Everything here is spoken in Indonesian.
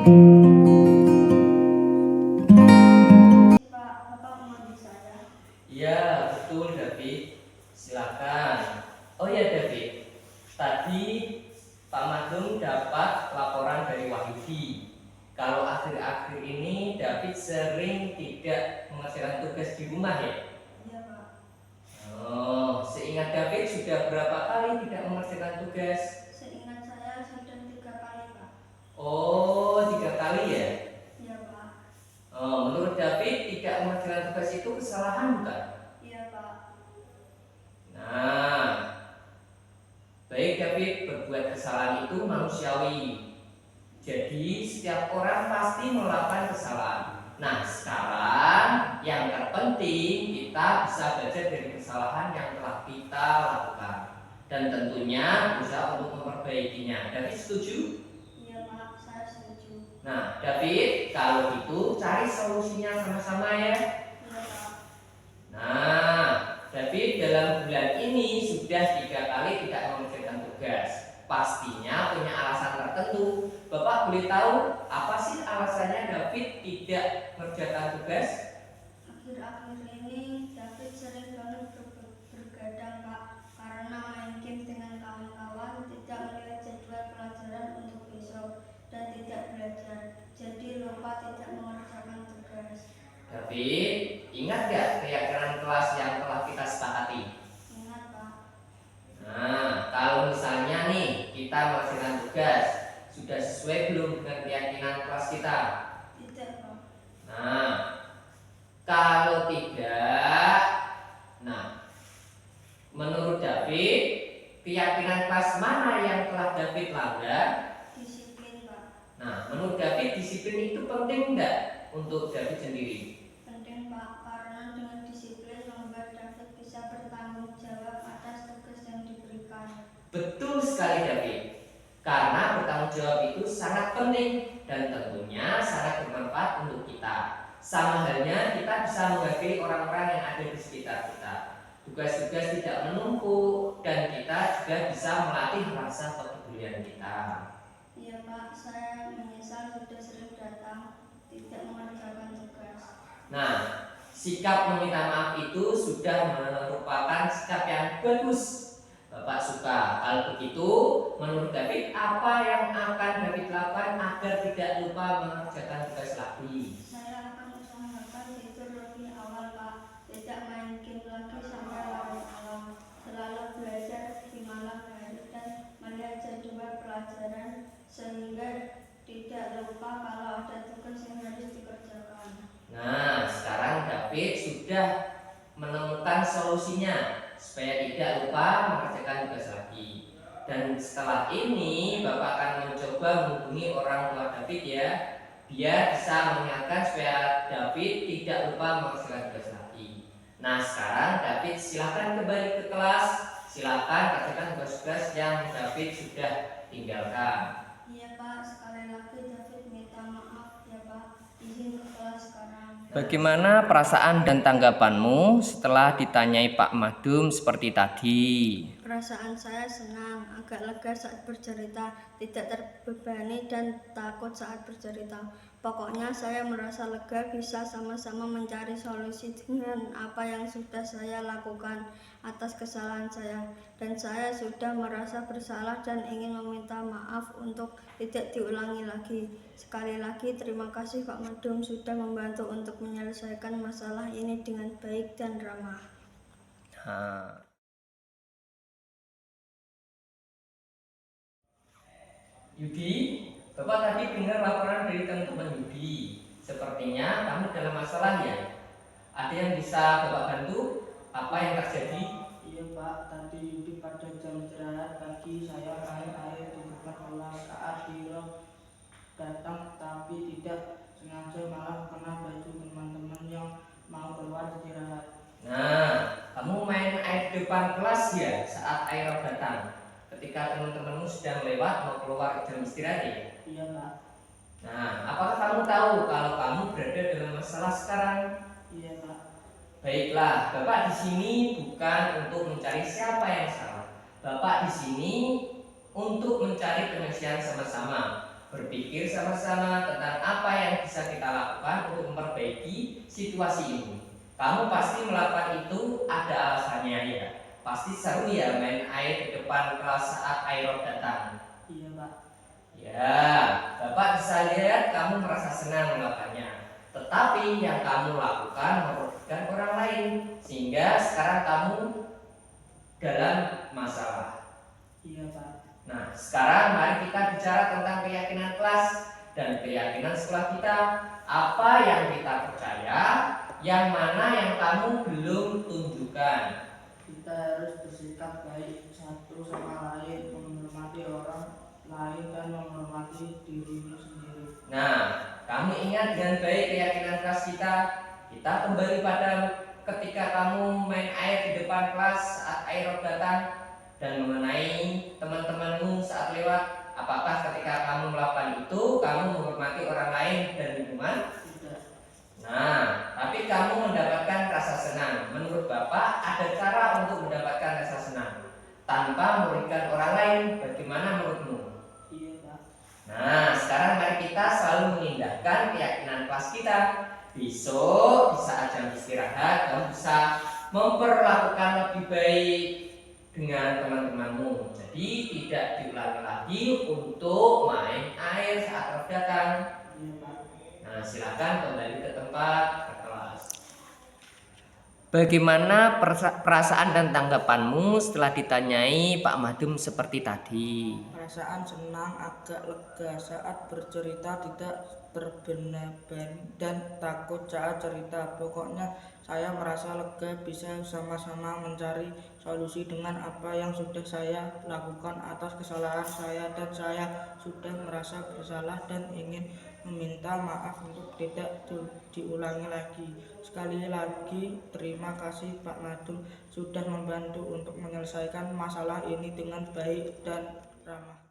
Pak, Bapak memanggil saya. Iya, betul David. Silakan. Oh ya David, tadi Pak Madung dapat laporan dari Wahyudi. Kalau akhir-akhir ini David sering tidak mengerjakan tugas di rumah ya? Iya, Pak. Oh, seingat David sudah berapa kali tidak mengerjakan tugas? Seingat saya sudah 3 kali, Pak. Oh, 3 kali ya? Iya, Pak. Oh, menurut David tidak mengerjakan tugas itu kesalahan bukan? Iya, Pak. Nah, baik David, berbuat kesalahan itu manusiawi. Jadi setiap orang pasti melakukan kesalahan. Nah, sekarang yang terpenting kita bisa belajar dari kesalahan yang telah kita lakukan dan tentunya berusaha untuk memperbaikinya. David setuju? Iya, Pak. Saya setuju. Nah, David, kalau gitu cari solusinya sama-sama ya. Iya, Pak. Nah, David dalam bulan ini sudah 3 kali tidak mengerjakan tugas. Pastinya punya alasan tertentu. Bapak boleh tahu apa sih alasannya David tidak mengerjakan tugas? Akhir-akhir ini David sering banget bergadang, Pak, karena main game dengan kawan-kawan, tidak melihat jadwal pelajaran untuk besok, dan tidak belajar. Jadi lupa tidak mengerjakan tugas. David, ingat gak keyakinan kelas yang telah kita sepakati? Ingat, Pak. Nah, kalau misalnya nih kita mengerjakan tugas, sudah sesuai belum dengan keyakinan kelas kita? Tidak, Pak. Nah, kalau tidak, nah, menurut David, keyakinan kelas mana yang telah David langgar? Disiplin, Pak. Nah, menurut David, disiplin itu penting enggak untuk David sendiri? Penting, Pak, karena dengan disiplin membuat David bisa bertanggung jawab atas tugas yang diberikan. Betul sekali David, karena bertanggung jawab itu sangat penting dan tentunya sangat bermanfaat untuk kita. Sama halnya kita bisa menghargai orang-orang yang ada di sekitar kita. Tugas-tugas tidak menumpuk dan kita juga bisa melatih rasa kepedulian kita. Iya, Pak, saya menyesal sudah sering datang tidak mengerjakan tugas. Nah, sikap meminta maaf itu sudah merupakan sikap yang bagus. Bapak suka. Kalau begitu, menurut David, apa yang akan David lakukan agar tidak lupa mengerjakan tugas lagi? Saya akan usahakan tidur lebih awal, Pak, tidak main game lagi sampai larut malam, selalu belajar di malam hari dan melihat jadwal pelajaran sehingga tidak lupa kalau ada tugas yang harus dikerjakan. Nah, sekarang David sudah menemukan solusinya supaya tidak lupa mengerjakan tugas lagi. Dan setelah ini Bapak akan mencoba menghubungi orang tua David ya, biar bisa mengingatkan supaya David tidak lupa mengerjakan tugas lagi. Nah, sekarang David silakan kembali ke kelas, silakan kerjakan tugas-tugas yang David sudah tinggalkan. Iya, Pak, sekali lagi David minta maaf ya, Pak, izin ke kelas sekarang. Bagaimana perasaan dan tanggapanmu setelah ditanyai Pak Madum seperti tadi? Perasaan saya senang, agak lega saat bercerita, tidak terbebani dan takut saat bercerita. Pokoknya saya merasa lega bisa sama-sama mencari solusi dengan apa yang sudah saya lakukan atas kesalahan saya. Dan saya sudah merasa bersalah dan ingin meminta maaf untuk tidak diulangi lagi. Sekali lagi terima kasih Pak Madum sudah membantu untuk menyelesaikan masalah ini dengan baik dan ramah. Nah, Yudi, Bapak tadi dengar laporan dari teman-teman Yudi. Sepertinya kamu dalam masalah ya? Ada yang bisa Bapak bantu? Apa yang terjadi? Iya Pak, tadi Yudi pada jam istirahat pagi saya air di depan kelas saat Diro datang tapi tidak sengaja malah kena baju teman-teman yang mau keluar istirahat. Nah, kamu main air di depan kelas ya saat air datang. Ketika teman-temanmu sedang lewat mau keluar jam istirahat ya? Iya Pak. Nah, apakah kamu tahu kalau kamu berada dalam masalah sekarang? Iya Pak. Baiklah, Bapak di sini bukan untuk mencari siapa yang salah. Bapak di sini untuk mencari penyelesaian sama-sama. berpikir sama-sama tentang apa yang bisa kita lakukan untuk memperbaiki situasi ini. Kamu pasti melakukan itu ada alasannya ya. Pasti seru ya main air di depan kelas saat air datang. Iya, Pak. Ya, Bapak bisa lihat kamu merasa senang melakukannya. Tetapi yang kamu lakukan merugikan orang lain, sehingga sekarang kamu dalam masalah. Iya, Pak. Nah, sekarang mari kita bicara tentang keyakinan kelas dan keyakinan sekolah kita. Apa yang kita percaya, yang mana yang kamu belum tunjukkan. Kita harus bersikap baik satu sama lain, menghormati orang lain dan menghormati dirimu sendiri. Nah, kamu ingat dengan baik keyakinan kelas kita. Kita kembali pada ketika kamu main air di depan kelas saat air datang dan mengenai teman-temanmu saat lewat. Apakah ketika kamu melakukan itu kamu menghormati orang lain dan lingkungan? Tidak. Nah, tapi kamu mendapatkan rasa senang. Menurut Bapak ada cara untuk mendapatkan rasa senang tanpa merugikan orang lain. Bagaimana menurutmu? Iya, Pak. Nah, sekarang mari kita selalu mengindahkan keyakinan kelas kita. Besok di saat jam istirahat kamu bisa memperlakukan lebih baik dengan teman-temanmu. Jadi tidak diulangi lagi untuk main air saat datang. Iya, Pak. Nah, silakan kembali ke tempat ke kelas. Bagaimana perasaan dan tanggapanmu setelah ditanyai Pak Madum seperti tadi? Perasaan senang, agak lega saat bercerita, tidak berbeban dan takut saat cerita. Pokoknya saya merasa lega bisa sama-sama mencari solusi dengan apa yang sudah saya lakukan atas kesalahan saya, dan saya sudah merasa bersalah dan ingin meminta maaf untuk tidak diulangi lagi. Sekali lagi terima kasih Pak Madum sudah membantu untuk menyelesaikan masalah ini dengan baik dan ramah.